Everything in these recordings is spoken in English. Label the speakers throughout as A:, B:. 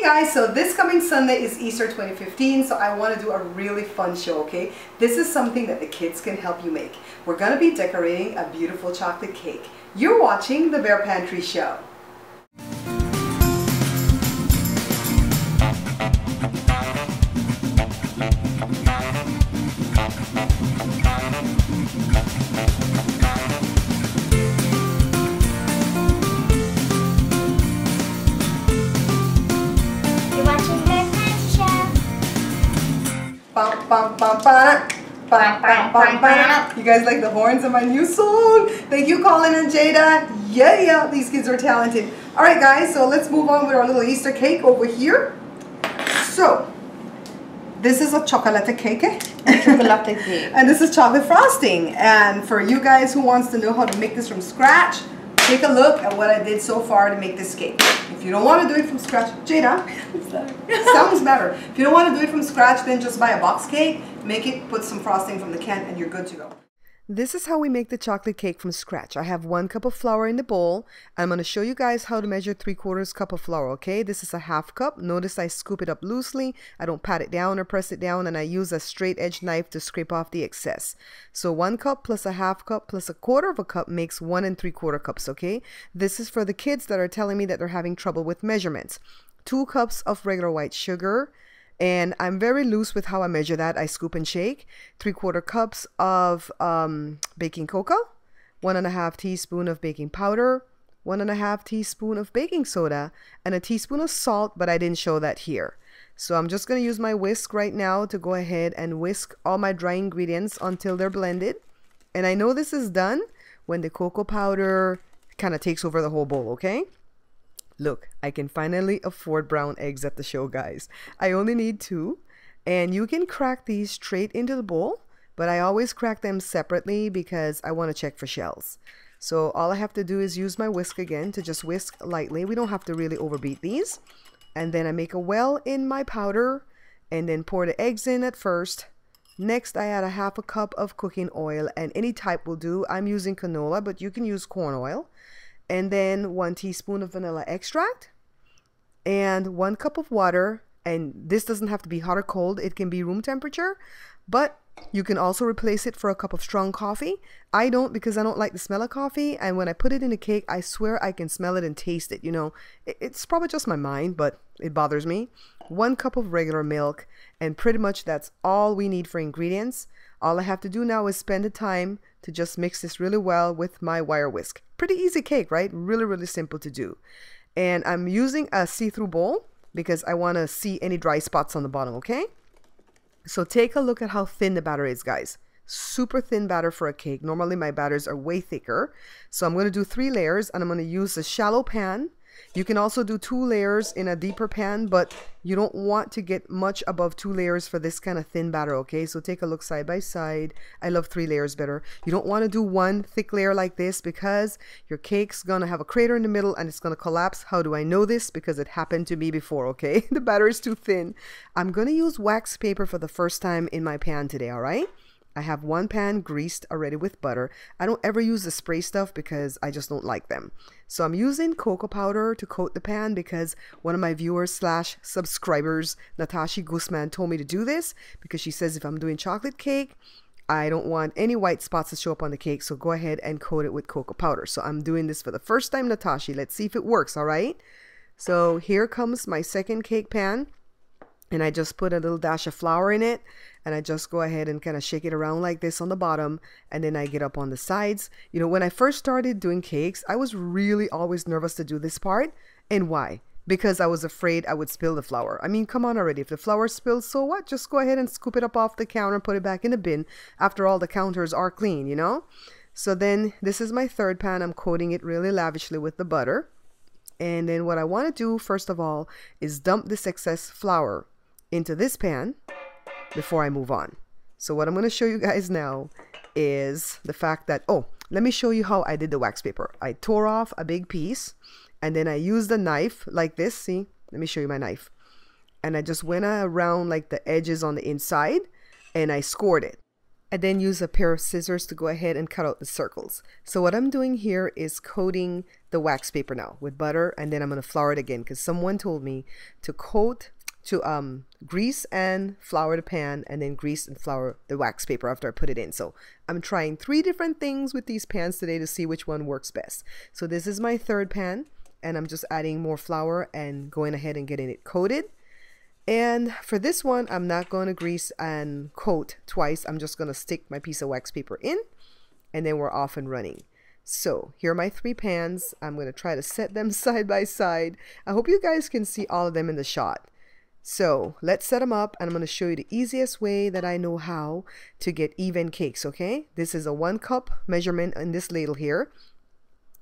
A: Guys, so this coming Sunday is Easter 2015, so I want to do a really fun show, okay? This is something that the kids can help you make. We're going to be decorating a beautiful chocolate cake. You're watching the Bear Pantry Show. You guys like the horns of my new song? Thank you, Colin and Jada. Yeah, these kids are talented. All right, guys, so let's move on with our little Easter cake over here. So, this is a chocolate cake. And this is chocolate frosting. And for you guys who wants to know how to make this from scratch, take a look at what I did so far to make this cake. If you don't want to do it from scratch, Jada, sounds better. If you don't want to do it from scratch, then just buy a box cake, make it, put some frosting from the can, and you're good to go. This is how we make the chocolate cake from scratch. I have 1 cup of flour in the bowl. I'm going to show you guys how to measure 3/4 cup of flour, okay? This is a 1/2 cup. Notice I scoop it up loosely. I don't pat it down or press it down, and I use a straight edge knife to scrape off the excess. So 1 cup plus a 1/2 cup plus a 1/4 cup makes 1 3/4 cups, okay? This is for the kids that are telling me that they're having trouble with measurements. 2 cups of regular white sugar. And I'm very loose with how I measure that. I scoop and shake. 3/4 cups of baking cocoa, 1½ teaspoon of baking powder, 1½ teaspoon of baking soda, and a teaspoon of salt, but I didn't show that here. So I'm just going to use my whisk right now to go ahead and whisk all my dry ingredients until they're blended. And I know this is done when the cocoa powder kind of takes over the whole bowl, okay? Look, I can finally afford brown eggs at the show, guys. I only need 2, and you can crack these straight into the bowl, but I always crack them separately because I want to check for shells. So all I have to do is use my whisk again to just whisk lightly. We don't have to really overbeat these. And then I make a well in my powder and then pour the eggs in at first. Next, I add a 1/2 cup of cooking oil, and any type will do. I'm using canola, but you can use corn oil. And then 1 teaspoon of vanilla extract and 1 cup of water. And this doesn't have to be hot or cold. It can be room temperature, but you can also replace it for a cup of strong coffee. I don't, because I don't like the smell of coffee. And when I put it in a cake, I swear I can smell it and taste it. You know, it's probably just my mind, but it bothers me. 1 cup of regular milk. And pretty much that's all we need for ingredients. All I have to do now is spend the time to just mix this really well with my wire whisk. Pretty easy cake, right? Really simple to do. And I'm using a see-through bowl because I want to see any dry spots on the bottom, okay? So take a look at how thin the batter is, guys. Super thin batter for a cake. Normally my batters are way thicker. So I'm going to do 3 layers, and I'm going to use a shallow pan. You can also do 2 layers in a deeper pan, but you don't want to get much above 2 layers for this kind of thin batter, okay? So take a look side by side. I love 3 layers better. You don't want to do 1 thick layer like this because your cake's going to have a crater in the middle and it's going to collapse. How do I know this? Because it happened to me before, okay? The batter is too thin. I'm going to use wax paper for the first time in my pan today, all right? I have 1 pan greased already with butter. I don't ever use the spray stuff because I just don't like them. So I'm using cocoa powder to coat the pan because one of my viewers / subscribers, Natasha Guzman, told me to do this because she says if I'm doing chocolate cake, I don't want any white spots to show up on the cake. So go ahead and coat it with cocoa powder. So I'm doing this for the first time, Natasha. Let's see if it works, all right? So here comes my second cake pan. And I just put a little dash of flour in it, and I just go ahead and kind of shake it around like this on the bottom, and then I get up on the sides. You know, when I first started doing cakes, I was really always nervous to do this part. And why? Because I was afraid I would spill the flour. I mean, come on already. If the flour spills, so what? Just go ahead and scoop it up off the counter and put it back in the bin. After all, the counters are clean, you know? So then this is my third pan. I'm coating it really lavishly with the butter. And then what I want to do, first of all, is dump this excess flour into this pan before I move on. So what I'm going to show you guys now is the fact that, oh, let me show you how I did the wax paper. I tore off a big piece and then I used a knife like this. See, let me show you my knife. And I just went around like the edges on the inside and I scored it. I then use a pair of scissors to go ahead and cut out the circles. So what I'm doing here is coating the wax paper now with butter, and then I'm going to flour it again because someone told me to grease and flour the pan and then grease and flour the wax paper after I put it in. So I'm trying 3 different things with these pans today to see which one works best. So this is my third pan, and I'm just adding more flour and going ahead and getting it coated. And for this one, I'm not going to grease and coat twice. I'm just going to stick my piece of wax paper in, and then we're off and running. So here are my 3 pans. I'm going to try to set them side by side. I hope you guys can see all of them in the shot. So let's set them up, and I'm going to show you the easiest way that I know how to get even cakes, okay? This is a 1 cup measurement in this ladle here.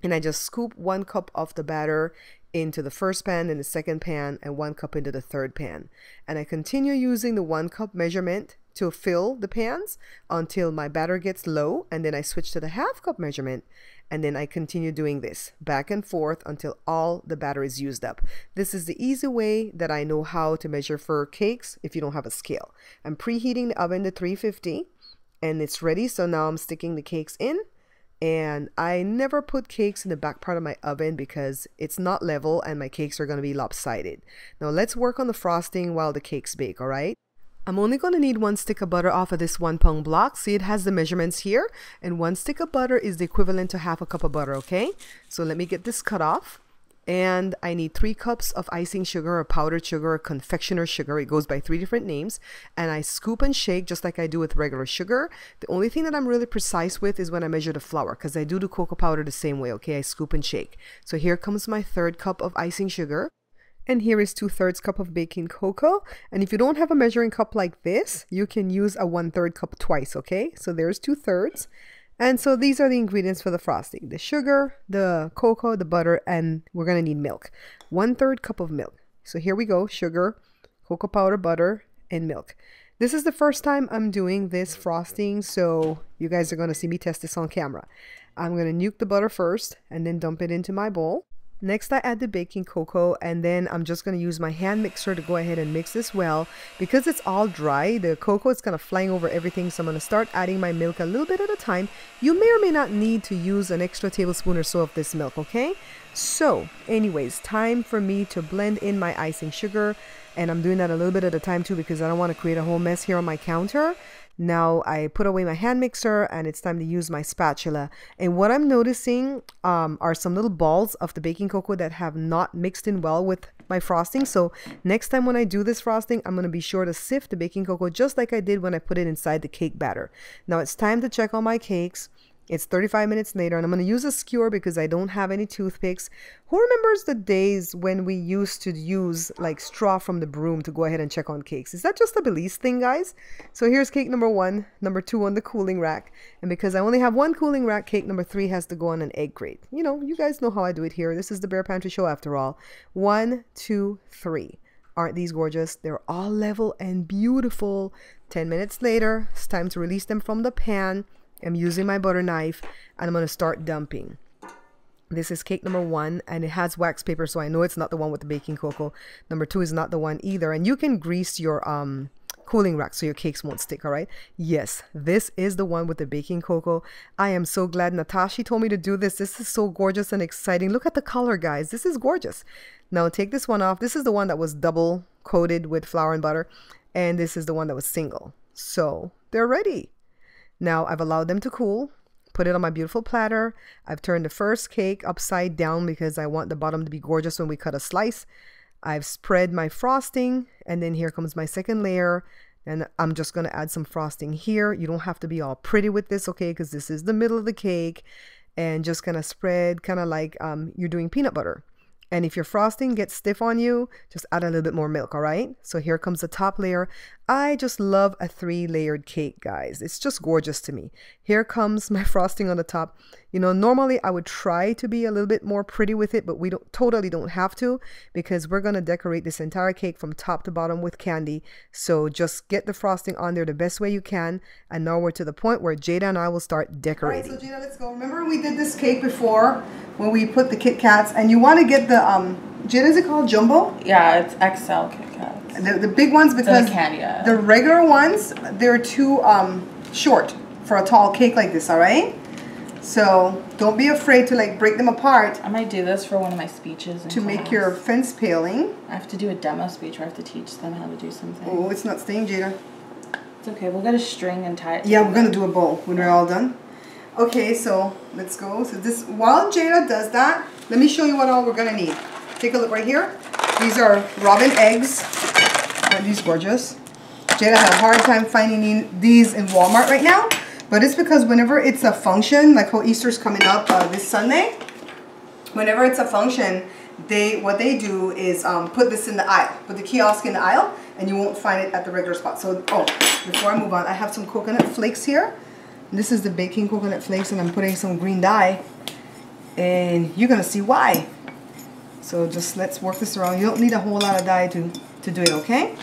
A: And I just scoop 1 cup of the batter into the first pan and the second pan, and 1 cup into the third pan. And I continue using the 1 cup measurement to fill the pans until my batter gets low, and then I switch to the half cup measurement, and then I continue doing this back and forth until all the batter is used up. This is the easy way that I know how to measure for cakes if you don't have a scale. I'm preheating the oven to 350, and it's ready. So now I'm sticking the cakes in. And I never put cakes in the back part of my oven because it's not level and my cakes are going to be lopsided. Now let's work on the frosting while the cakes bake, all right? I'm only going to need 1 stick of butter off of this 1 pound block. See, it has the measurements here, and 1 stick of butter is the equivalent to half a cup of butter, okay? So let me get this cut off. And I need 3 cups of icing sugar or powdered sugar or confectioner sugar. It goes by 3 different names. And I scoop and shake just like I do with regular sugar. The only thing that I'm really precise with is when I measure the flour, because I do the cocoa powder the same way, okay? I scoop and shake. So here comes my 3rd cup of icing sugar. And here is 2/3 cup of baking cocoa. And if you don't have a measuring cup like this, you can use a 1/3 cup twice, okay? So there's 2/3. And so these are the ingredients for the frosting: the sugar, the cocoa, the butter, and we're going to need milk. 1/3 cup of milk. So here we go: sugar, cocoa powder, butter, and milk. This is the first time I'm doing this frosting, so you guys are going to see me test this on camera. I'm going to nuke the butter first and then dump it into my bowl. Next, I add the baking cocoa, and then I'm just going to use my hand mixer to go ahead and mix this well. Because it's all dry, the cocoa is kind of flying over everything, so I'm going to start adding my milk a little bit at a time. You may or may not need to use an extra tablespoon or so of this milk, okay? So, anyways, time for me to blend in my icing sugar, and I'm doing that a little bit at a time too because I don't want to create a whole mess here on my counter. Now I put away my hand mixer, and it's time to use my spatula. And what I'm noticing are some little balls of the baking cocoa that have not mixed in well with my frosting. So next time when I do this frosting, I'm going to be sure to sift the baking cocoa just like I did when I put it inside the cake batter. Now it's time to check on my cakes. It's 35 minutes later, and I'm going to use a skewer because I don't have any toothpicks. Who remembers the days when we used to use like straw from the broom to go ahead and check on cakes? Is that just a Belize thing, guys? So here's cake number 1, number 2 on the cooling rack. And because I only have 1 cooling rack, cake number 3 has to go on an egg grate. You know, you guys know how I do it here. This is the Bear Pantry Show after all. 1, 2, 3. Aren't these gorgeous? They're all level and beautiful. 10 minutes later, it's time to release them from the pan. I'm using my butter knife, and I'm going to start dumping. This is cake number 1, and it has wax paper, so I know it's not the one with the baking cocoa. Number 2 is not the one either. And you can grease your cooling rack so your cakes won't stick, all right? Yes, this is the one with the baking cocoa. I am so glad Natasha told me to do this. This is so gorgeous and exciting. Look at the color, guys. This is gorgeous. Now take this one off. This is the one that was double coated with flour and butter, and this is the one that was single. So they're ready. Now I've allowed them to cool, put it on my beautiful platter. I've turned the first cake upside down because I want the bottom to be gorgeous when we cut a slice. I've spread my frosting, and then here comes my second layer. And I'm just going to add some frosting here. You don't have to be all pretty with this, okay, because this is the middle of the cake. And just kind of spread kind of like you're doing peanut butter. And if your frosting gets stiff on you, just add a little bit more milk, all right? So here comes the top layer. I just love a 3-layered cake, guys. It's just gorgeous to me. Here comes my frosting on the top. You know, normally I would try to be a little bit more pretty with it, but we totally don't have to because we're going to decorate this entire cake from top to bottom with candy. So just get the frosting on there the best way you can. And now we're to the point where Jada and I will start decorating. All right, so Jada, let's go. Remember we did this cake before when we put the Kit Kats, and you want to get the, Jada, is it called jumbo?
B: Yeah, it's XL Kit Kats.
A: The big ones, because
B: the
A: regular ones, they're too short. for a tall cake like this, all right? So don't be afraid to like break them apart.
B: I might do this for one of my speeches
A: to make your fence paling.
B: I have to do a demo speech where I have to teach them how to do something.
A: Oh, it's not staying, Jada.
B: It's okay. We'll get a string and tie it.
A: Yeah, we're gonna do a bow when we're all done. Okay, so let's go. So this, while Jada does that, let me show you what all we're gonna need. Take a look right here. These are robin eggs. Aren't these gorgeous? Jada had a hard time finding these in Walmart right now, but it's because whenever it's a function, like how Easter's coming up this Sunday, whenever it's a function, what they do is put this in the aisle, put the kiosk in the aisle, and you won't find it at the regular spot. So, oh, before I move on, I have some coconut flakes here. This is the baking coconut flakes, and I'm putting some green dye, and you're gonna see why. So just let's work this around. You don't need a whole lot of dye to do it, okay?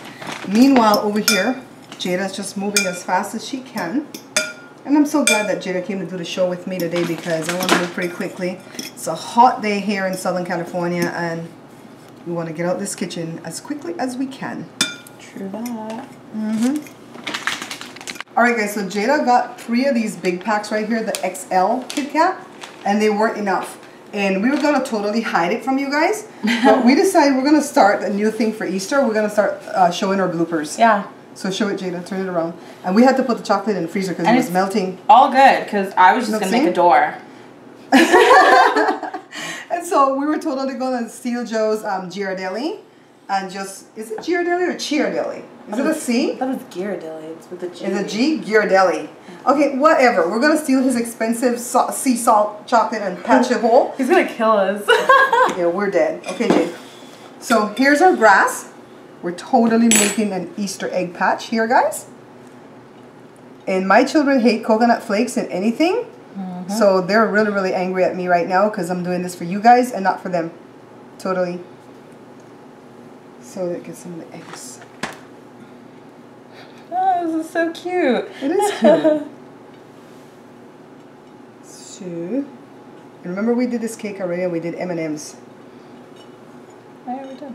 A: Meanwhile, over here, Jada's just moving as fast as she can. And I'm so glad that Jada came to do the show with me today because I want to move pretty quickly. It's a hot day here in Southern California, and we want to get out this kitchen as quickly as we can.
B: True that.
A: Alright guys, so Jada got 3 of these big packs right here, the XL Kit Kat, and they weren't enough. And we were going to totally hide it from you guys, but we decided we're going to start a new thing for Easter. We're going to start showing our bloopers.
B: Yeah.
A: So show it, Jada. Turn it around. And we had to put the chocolate in the freezer because it was melting.
B: All good, because I was just going to make a door.
A: And so we were totally going to steal Joe's Ghirardelli. And just, is it Ghirardelli or Chiardelli? Is it a C?
B: That was Ghirardelli. It's with a G.
A: It's a G? Ghirardelli. Okay, whatever. We're going to steal his expensive sea salt chocolate and patch a hole.
B: He's going to kill us.
A: Yeah, we're dead. Okay, Jade. So here's our grass. We're totally making an Easter egg patch here, guys. And my children hate coconut flakes and anything. So they're really, really angry at me right now because I'm doing this for you guys and not for them. Totally. So let's get some of the eggs.
B: Oh, this is so cute.
A: It is cute. So, and remember we did this cake already and we did M&Ms.
B: I already did.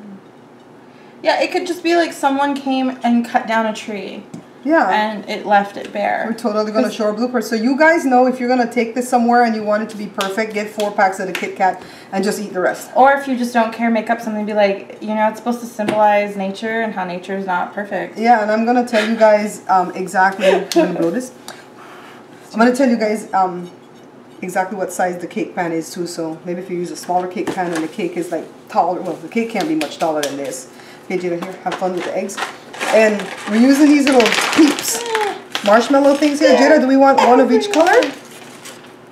B: Yeah, it could just be like someone came and cut down a tree.
A: Yeah.
B: And it left it bare.
A: We're totally going to show our bloopers. So you guys know if you're going to take this somewhere and you want it to be perfect, get 4 packs of the Kit Kat and just eat the rest.
B: Or if you just don't care, make up something, be like, you know, it's supposed to symbolize nature and how nature is not perfect.
A: Yeah, and I'm going to tell you guys exactly, I'm going to blow this. I'm going to tell you guys exactly what size the cake pan is too. So maybe if you use a smaller cake pan and the cake is like taller, well, the cake can't be much taller than this. Okay, Jada, here, have fun with the eggs. And we're using these little peeps marshmallow things here. Jada, do we want one of each color?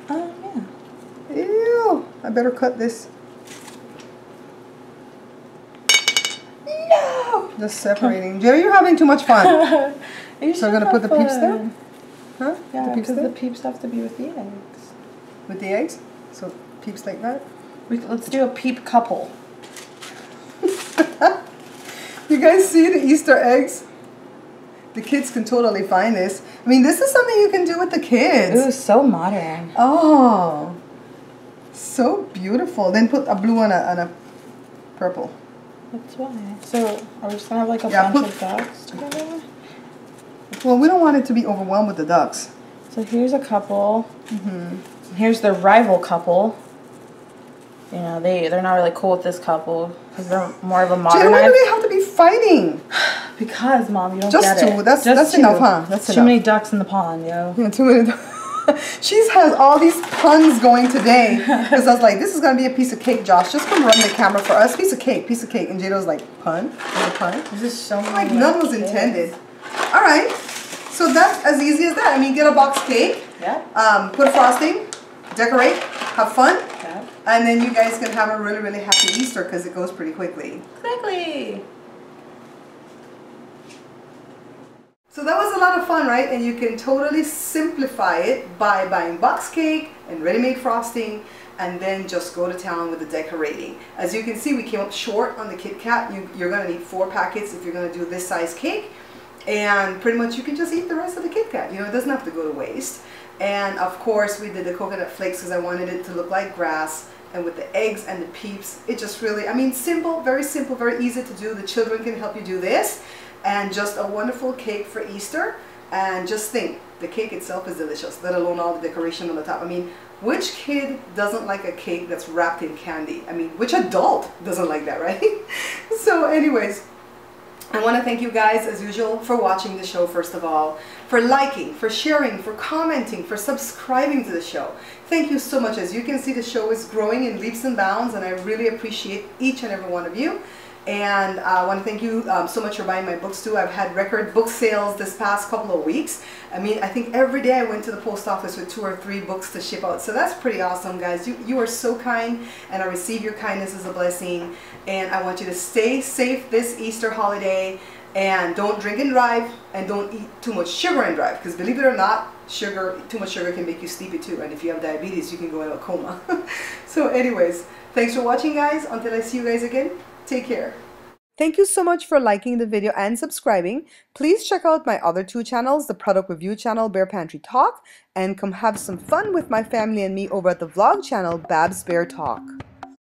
B: Yeah.
A: Ew, I better cut this.
B: No!
A: Just separating. Jada, you're having too much fun.
B: So
A: we're going to put the peeps there? Huh?
B: Yeah,
A: because
B: the peeps have to be with the eggs.
A: With the eggs? So peeps like that?
B: Let's do a peep couple.
A: You guys see the Easter eggs? The kids can totally find this. I mean, this is something you can do with the kids.
B: Ooh, so modern.
A: Oh, so beautiful. Then put a blue and a purple.
B: That's why. So, are we just going to have like a bunch of ducks together?
A: Well, we don't want it to be overwhelmed with the ducks.
B: So here's a couple. Here's the rival couple. You know, they're not really cool with this couple because they're more of a modern.
A: Why do they have to be fighting?
B: Because, Mom, you don't
A: just
B: get
A: two.
B: it.
A: That's
B: just
A: enough, huh? That's
B: too
A: enough.
B: many ducks in the pond, yo.
A: Yeah, too many. She has all these puns going today because I was like, this is gonna be a piece of cake, Josh. Just come run the camera for us. Piece of cake, piece of cake. And Jada was like, pun? Is it pun?
B: This is so many.
A: Like none was intended. All right. So that's as easy as that. I mean, get a box cake.
B: Yeah.
A: Put frosting. Decorate. Have fun.
B: Yeah.
A: And then you guys can have a really, really happy Easter because it goes pretty quickly.
B: Exactly.
A: So that was a lot of fun, right? And you can totally simplify it by buying box cake and ready-made frosting and then just go to town with the decorating. As you can see, we came up short on the Kit Kat. You're going to need 4 packets if you're going to do this size cake. And pretty much you can just eat the rest of the Kit Kat. You know, it doesn't have to go to waste. And of course, we did the coconut flakes because I wanted it to look like grass. And with the eggs and the peeps, it just really, I mean, simple, very easy to do. The children can help you do this. And just a wonderful cake for Easter. And just think, the cake itself is delicious, let alone all the decoration on the top. I mean, which kid doesn't like a cake that's wrapped in candy? I mean, which adult doesn't like that, right? So anyways, I want to thank you guys, as usual, for watching the show, first of all, for liking, for sharing, for commenting, for subscribing to the show. Thank you so much. As you can see, the show is growing in leaps and bounds, and I really appreciate each and every one of you. And I want to thank you so much for buying my books too. I've had record book sales this past couple of weeks. I mean, I think every day I went to the post office with 2 or 3 books to ship out. So that's pretty awesome, guys. You are so kind, and I receive your kindness as a blessing. And I want you to stay safe this Easter holiday, and don't drink and drive, and don't eat too much sugar and drive, because believe it or not, too much sugar can make you sleepy too, and if you have diabetes, you can go into a coma. So anyways, thanks for watching, guys. Until I see you guys again, take care. Thank you so much for liking the video and subscribing. Please check out my other 2 channels, the product review channel, Bear Pantry Talk, and come have some fun with my family and me over at the vlog channel, Babs Bear Talk.